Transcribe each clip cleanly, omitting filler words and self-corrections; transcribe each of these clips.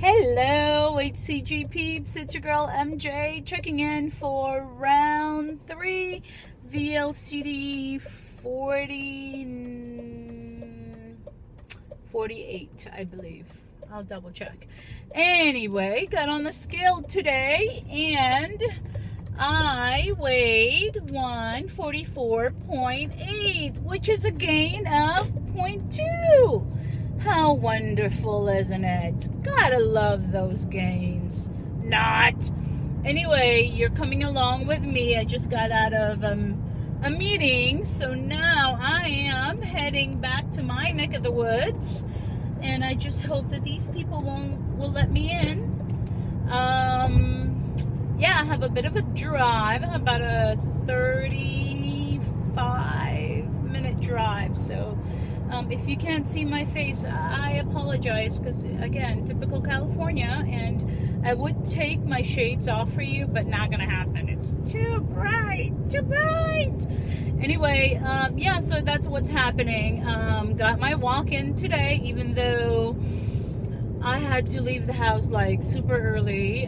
Hello, HCG peeps. It's your girl MJ checking in for round 3, VLCD 48, I believe. I'll double check. Anyway, got on the scale today and I weighed 144.8, which is a gain of 0.2. How wonderful, isn't it? Gotta love those gains. Not. Anyway, you're coming along with me. I just got out of a meeting, so now I am heading back to my neck of the woods, and I just hope that these people will let me in. Yeah, I have a bit of a drive. I have about a 35-minute drive, so if you can't see my face, I apologize, because again, typical California, and I would take my shades off for you, but not gonna happen. It's too bright, too bright. Anyway, yeah, so that's what's happening. Got my walk in today, even though I had to leave the house like super early.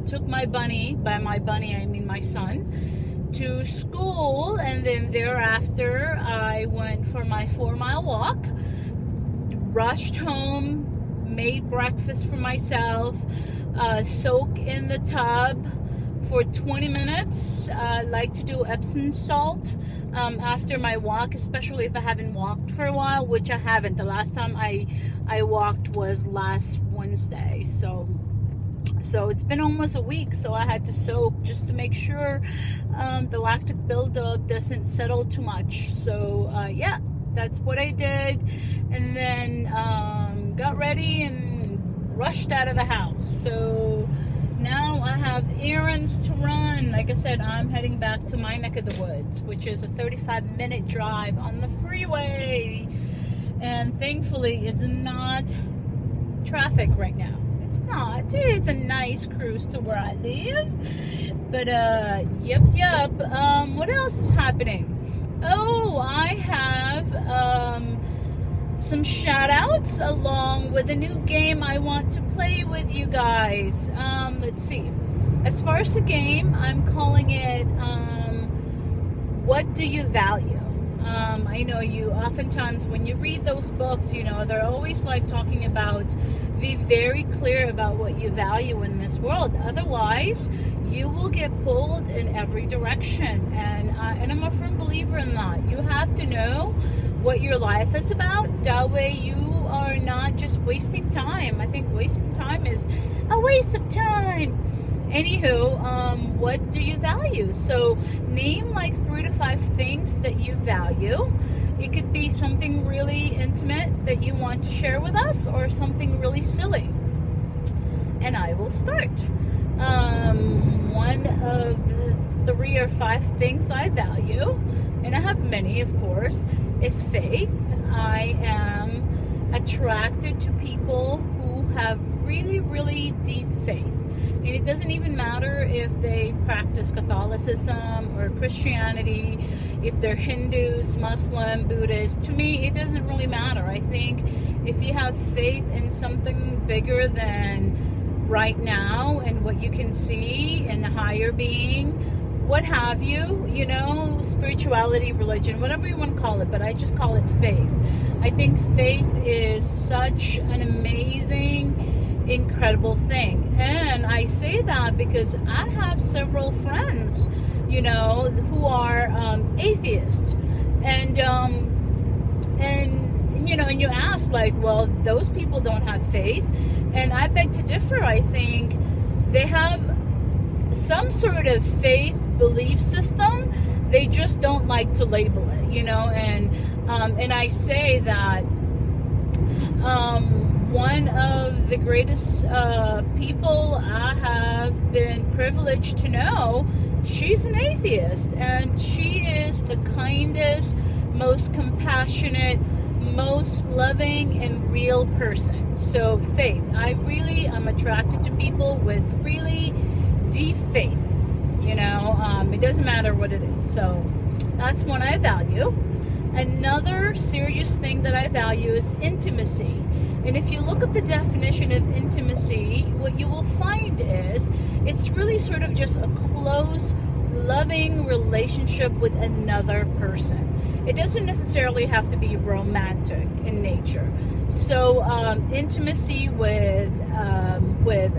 Took my bunny, by my bunny I mean my son, to school, and then thereafter I went for my 4-mile walk, rushed home, made breakfast for myself, soak in the tub for 20 minutes. I like to do Epsom salt after my walk, especially if I haven't walked for a while, which I haven't. The last time I walked was last Wednesday, so it's been almost a week, so I had to soak just to make sure the lactic buildup doesn't settle too much. So yeah, that's what I did, and then got ready and rushed out of the house. So now I have errands to run. Like I said, I'm heading back to my neck of the woods, which is a 35-minute drive on the freeway, and thankfully it's not traffic right now. It's not. It's a nice cruise to where I live. But, yep. What else is happening? Oh, I have, some shout outs along with a new game I want to play with you guys. Let's see. As far as the game, I'm calling it, What Do You Value? I know you oftentimes when you read those books, you know, they're always like talking about, be very clear about what you value in this world. Otherwise, you will get pulled in every direction. And I'm a firm believer in that. You have to know what your life is about. That way you are not just wasting time. I think wasting time is a waste of time. Anywho, what do you value? So name like 3 to 5 things that you value. It could be something really intimate that you want to share with us, or something really silly. And I will start. One of the 3 or 5 things I value, and I have many of course, is faith. I am attracted to people who have really, really deep faith. And it doesn't even matter if they practice Catholicism or Christianity, if they're Hindus, Muslim, Buddhist. To me, it doesn't really matter. I think if you have faith in something bigger than right now and what you can see and the higher being, what have you, you know, spirituality, religion, whatever you want to call it, but I just call it faith. I think faith is such an amazing, incredible thing. And I say that because I have several friends, you know, who are atheists, and you know, and you ask like, well, those people don't have faith, and I beg to differ. I think they have some sort of faith belief system, they just don't like to label it, you know. And I say that one of the greatest people I have been privileged to know, she's an atheist, and she is the kindest, most compassionate, most loving and real person. So faith, I'm attracted to people with really deep faith, you know. It doesn't matter what it is. So that's one I value. Another serious thing that I value is intimacy. And if you look up the definition of intimacy, what you will find is it's really sort of just a close, loving relationship with another person. It doesn't necessarily have to be romantic in nature. So intimacy with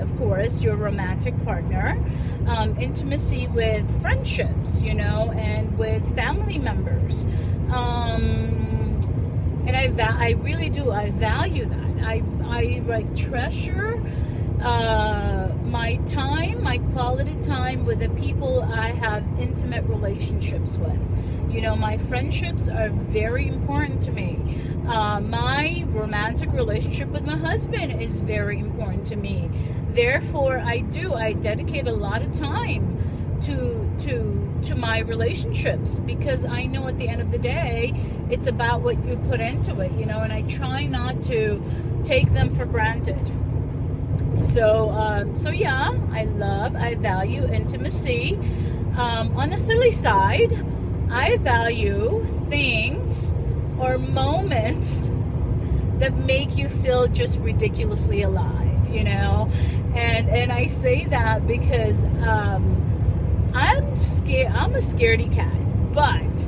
of course, your romantic partner, intimacy with friendships, you know, and with family members. And I really do. I value that. I like treasure my time, my quality time with the people I have intimate relationships with. You know, my friendships are very important to me. My romantic relationship with my husband is very important to me. Therefore, I dedicate a lot of time to my relationships, because I know at the end of the day, it's about what you put into it, you know, and I try not to take them for granted. So yeah, I value intimacy. On the silly side, I value things or moments that make you feel just ridiculously alive, you know, and I say that because I'm scared. I'm a scaredy cat, but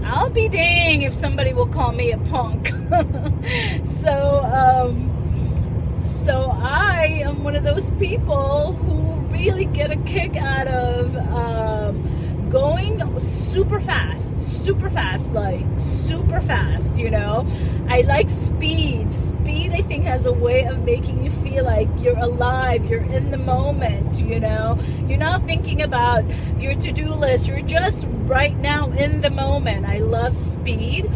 I'll be dang if somebody will call me a punk. So I am one of those people who really get a kick out of going super fast, you know. I like speed. Speed, I think, has a way of making you feel like you're alive, you're in the moment, you know. You're not thinking about your to-do list, you're just right now in the moment. I love speed.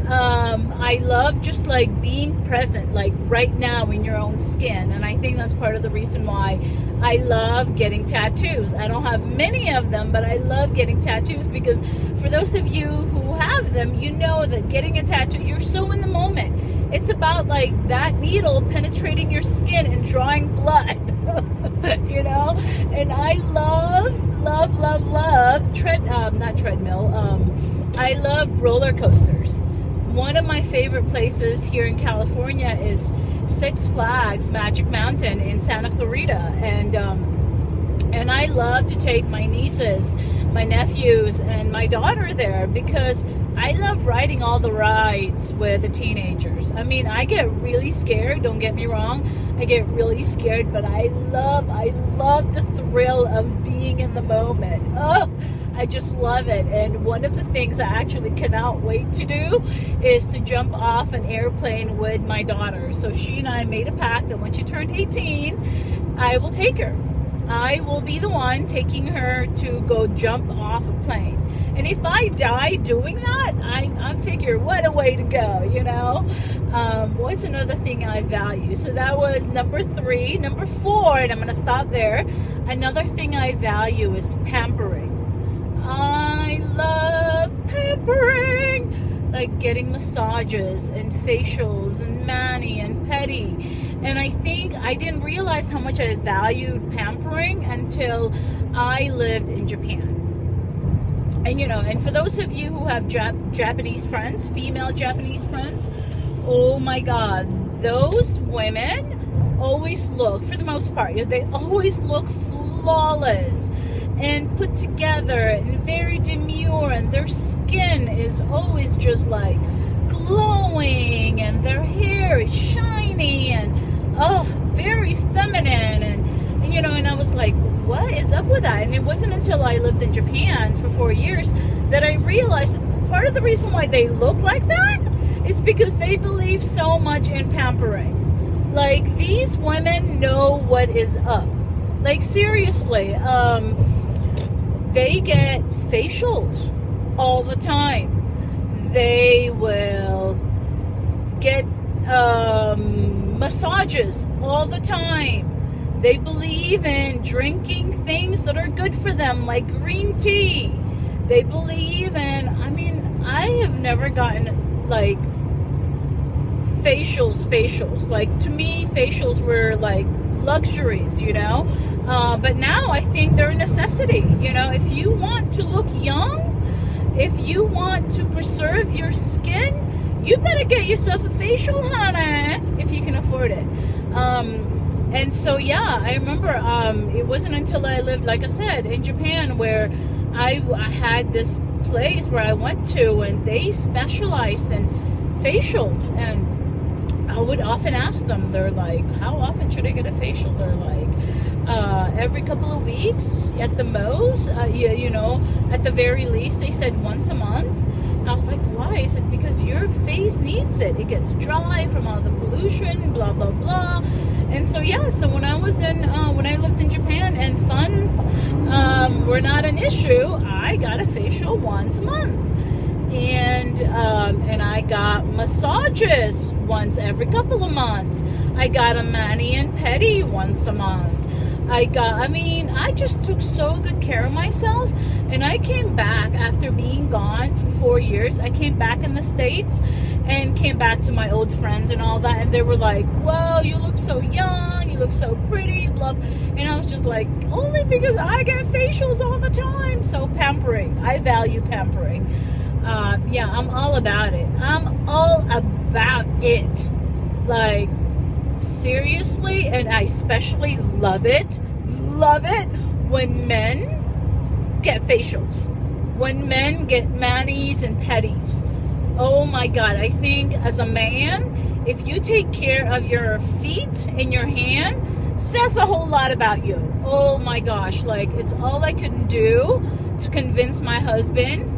I love just like being present, like right now in your own skin. And I think that's part of the reason why I love getting tattoos. I don't have many of them, but I love getting tattoos, because for those of you who have them, you know that getting a tattoo, you're so in the moment. It's about like that needle penetrating your skin and drawing blood, you know? And I love I love roller coasters. One of my favorite places here in California is Six Flags Magic Mountain in Santa Clarita, and I love to take my nieces, my nephews, and my daughter there, because I love riding all the rides with the teenagers. I mean, I get really scared, don't get me wrong, I get really scared, but I love the thrill of being in the moment. Oh, I just love it. And one of the things I actually cannot wait to do is to jump off an airplane with my daughter. So she and I made a pact that when she turned 18, I will take her. I will be the one taking her to go jump off a plane. And if I die doing that, I figure, what a way to go, you know? What's another thing I value? So that was number 3. Number 4, and I'm going to stop there. Another thing I value is pampering. I love pampering, like getting massages and facials and mani and pedi. And I think I didn't realize how much I valued pampering until I lived in Japan. And you know, and for those of you who have Japanese friends, female Japanese friends, oh my God, those women always look, for the most part, they always look flawless and put together and very demure, and their skin is always just like glowing, and their hair is shiny and oh, very feminine, and you know, and I was like, what is up with that? And it wasn't until I lived in Japan for 4 years that I realized that part of the reason why they look like that is because they believe so much in pampering. Like, these women know what is up. Like, seriously, they get facials all the time. They will get massages all the time. They believe in drinking things that are good for them, like green tea. They believe in, I mean, I have never gotten like facials. Like, to me, facials were like luxuries, you know? But now I think they're a necessity. You know, if you want to look young, if you want to preserve your skin, you better get yourself a facial, honey, if you can afford it. And so, yeah, I remember it wasn't until I lived, like I said, in Japan, where I had this place where I went to, and they specialized in facials. And I would often ask them, they're like, how often should I get a facial? They're like, every couple of weeks at the most, you know, at the very least. They said once a month. And I was like, why? I said, because your face needs it. It gets dry from all the pollution, blah, blah, blah. And so, yeah, so when I was in, when I lived in Japan and funds were not an issue, I got a facial once a month. And I got massages once every couple of months. I got a mani and pedi once a month. I just took so good care of myself. And I came back after being gone for 4 years. I came back in the States and came back to my old friends and all that. And they were like, whoa, you look so young. You look so pretty, blah. And I was just like, only because I get facials all the time. So pampering. I value pampering. Yeah, I'm all about it. I'm all about it. Like, seriously, and I especially love it when men get facials, when men get manis and pedis. Oh my God, I think as a man, if you take care of your feet and your hand, says a whole lot about you. Oh my gosh, like, it's all I could do to convince my husband,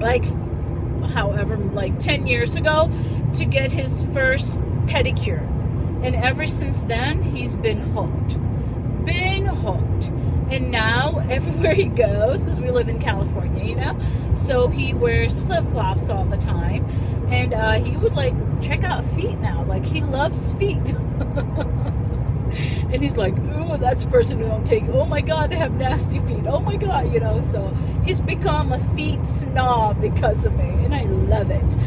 like, however, like 10 years ago, to get his first pedicure. And ever since then, he's been hooked. And now, everywhere he goes, because we live in California, you know, so he wears flip-flops all the time. And he would, like, check out feet now. Like, he loves feet. And he's like, oh, that's a person who don't take, oh my God, they have nasty feet. Oh my God, you know, so he's become a feet snob because of me, and I love it.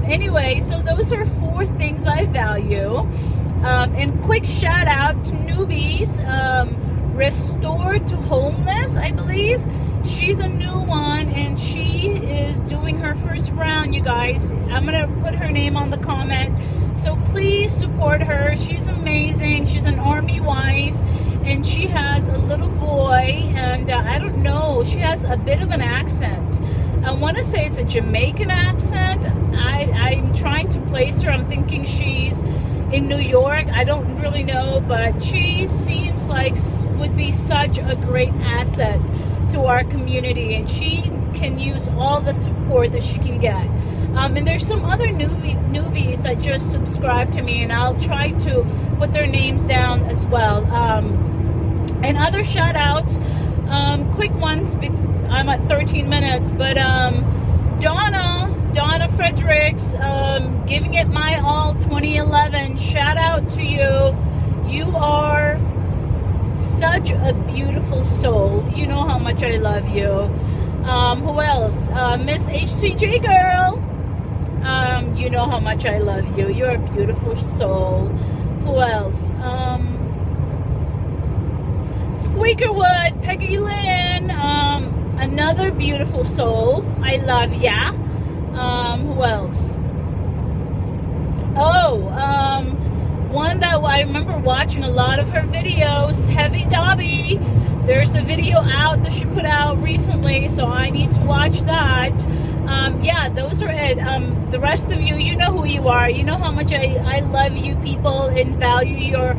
Anyway, so those are 4 things I value. And quick shout out to Newbies, RestoreToWholeness, I believe. She's a new one, and she is doing her first round, you guys. I'm going to put her name on the comment. So please support her. She's amazing. She's an army wife, and she has a little boy, and I don't know, she has a bit of an accent. I want to say it's a Jamaican accent. I'm trying to place her. I'm thinking she's in New York. I don't really know, but she seems like would be such a great asset to our community, and she can use all the support that she can get. And there's some other newbies that just subscribe to me, and I'll try to put their names down as well. And other shout outs, quick ones, I'm at 13 minutes, but Donna Fredericks, Giving It My All 2011, shout out to you. You are such a beautiful soul. You know how much I love you. Who else? Miss HCJ girl. You know how much I love you. You're a beautiful soul. Who else? Squeakerwood, Peggy Lynn, another beautiful soul. I love ya. Who else? Oh, one that I remember watching a lot of her videos, Heavy Dobby. There's a video out that she put out recently, so I need to watch that. Yeah, those are it. The rest of you, you know who you are. You know how much I love you people and value your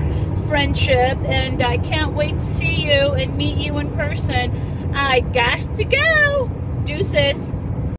friendship, and I can't wait to see you and meet you in person. I got to go. Deuces.